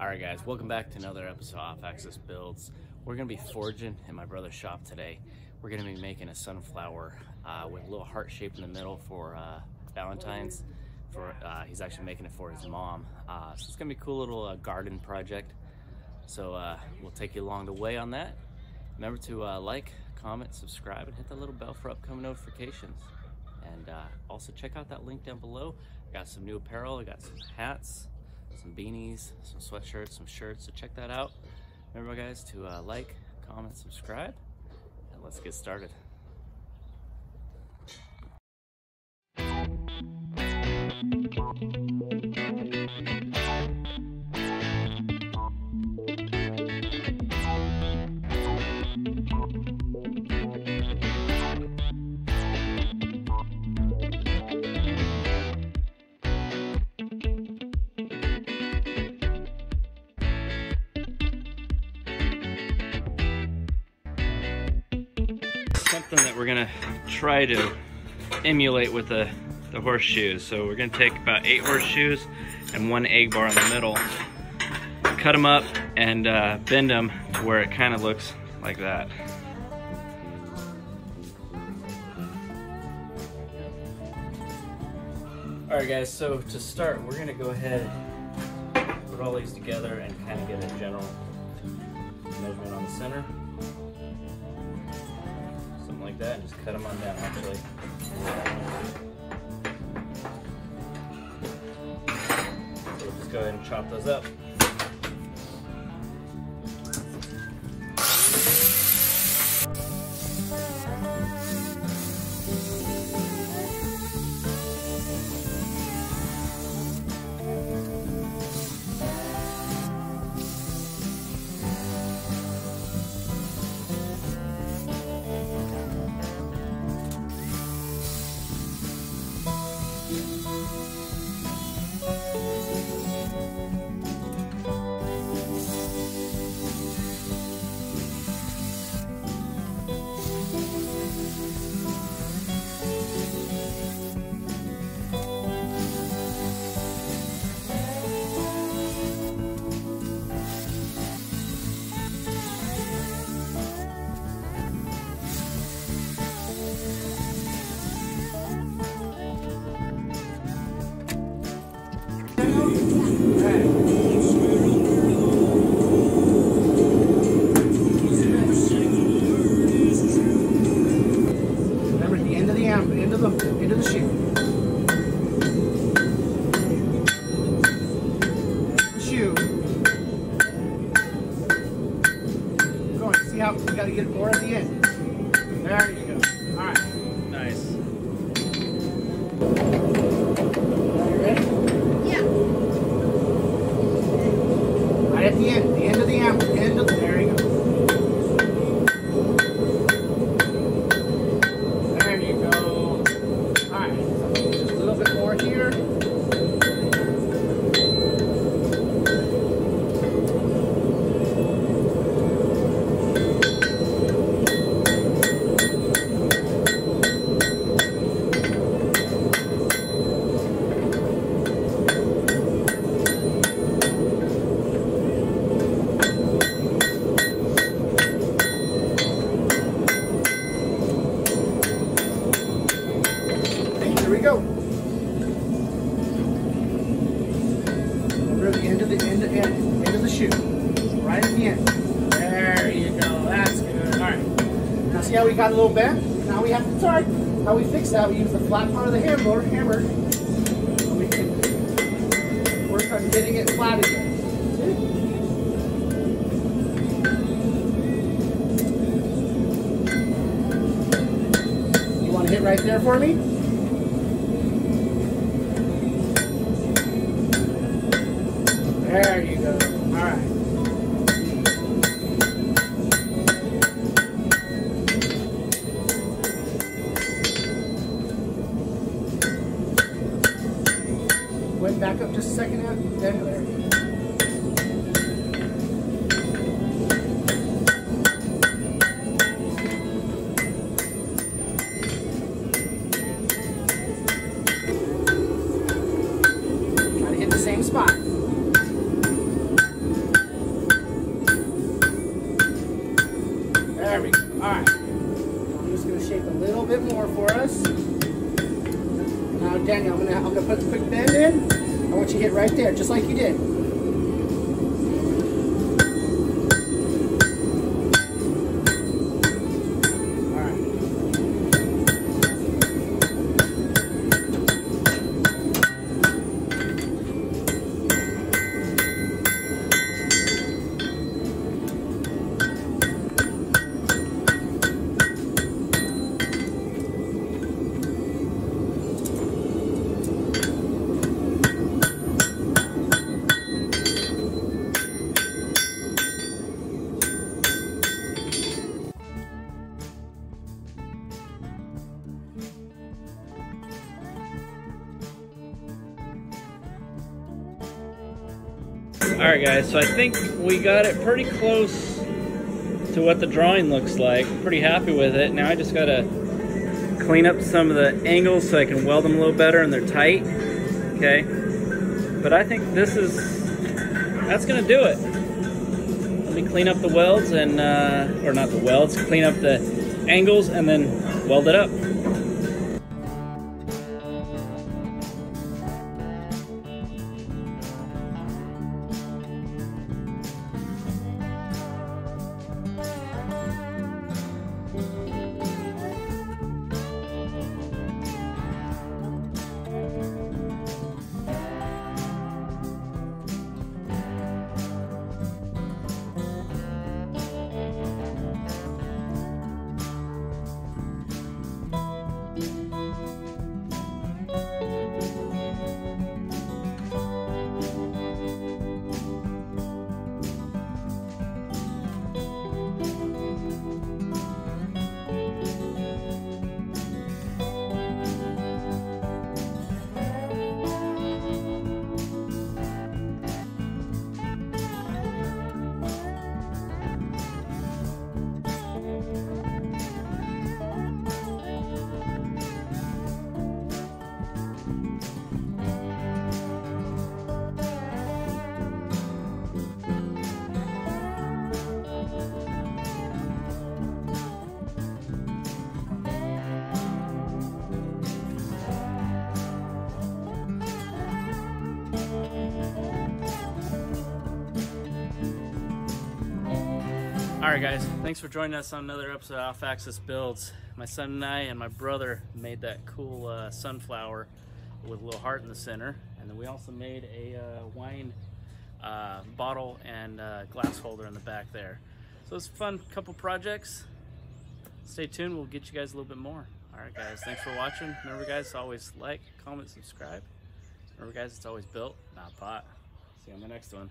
Alright guys, welcome back to another episode of Off Axis Builds. We're going to be forging in my brother's shop today. We're going to be making a sunflower with a little heart shape in the middle for valentines. He's actually making it for his mom. So it's going to be a cool little garden project. So we'll take you along the way on that. Remember to like, comment, subscribe, and hit the little bell for upcoming notifications. And also check out that link down below. I got some new apparel, I got some hats, some beanies, some sweatshirts, some shirts, so check that out. Remember guys to like, comment, subscribe, and let's get started. Something that we're gonna try to emulate with the horseshoes. So we're gonna take about 8 horseshoes and 1 egg bar in the middle, cut them up and bend them to where it kind of looks like that. Alright guys, so to start we're gonna go ahead and put all these together and kind of get a general measurement on the center. Like that, and just cut them on down actually. So we'll just go ahead and chop those up. Remember at the end of the arm, end of the shoe. The shoe. Going. See how you got to get more at the end. There you go. All right. Nice. You ready? Yeah. Right at the end of the arm, there you go. There you go. Alright, just a little bit more here. Here we go. Remember the end of the shoe. Right at the end. There you go. That's good. Alright. Now see how we got a little bend? Now we have to start. How we fix that? We use the flat part of the hammer. So we can work on getting it flat again. You want to hit right there for me? There you go. All right. Went back up just a second now. There. Try to hit the same spot. I'm going to put a quick bend in. I want you to hit right there, just like you did. Alright guys, so I think we got it pretty close to what the drawing looks like. Pretty happy with it. Now I just gotta clean up some of the angles so I can weld them a little better and they're tight. Okay. But I think that's gonna do it. Let me clean up the welds and, or not the welds, clean up the angles and then weld it up. Alright guys, thanks for joining us on another episode of Off-Axis Builds. My son and I and my brother made that cool sunflower with a little heart in the center. And then we also made a wine bottle and glass holder in the back there. So it's a fun couple projects. Stay tuned, we'll get you guys a little bit more. Alright guys, thanks for watching. Remember guys, always like, comment, subscribe. Remember guys, it's always built, not bought. See you on the next one.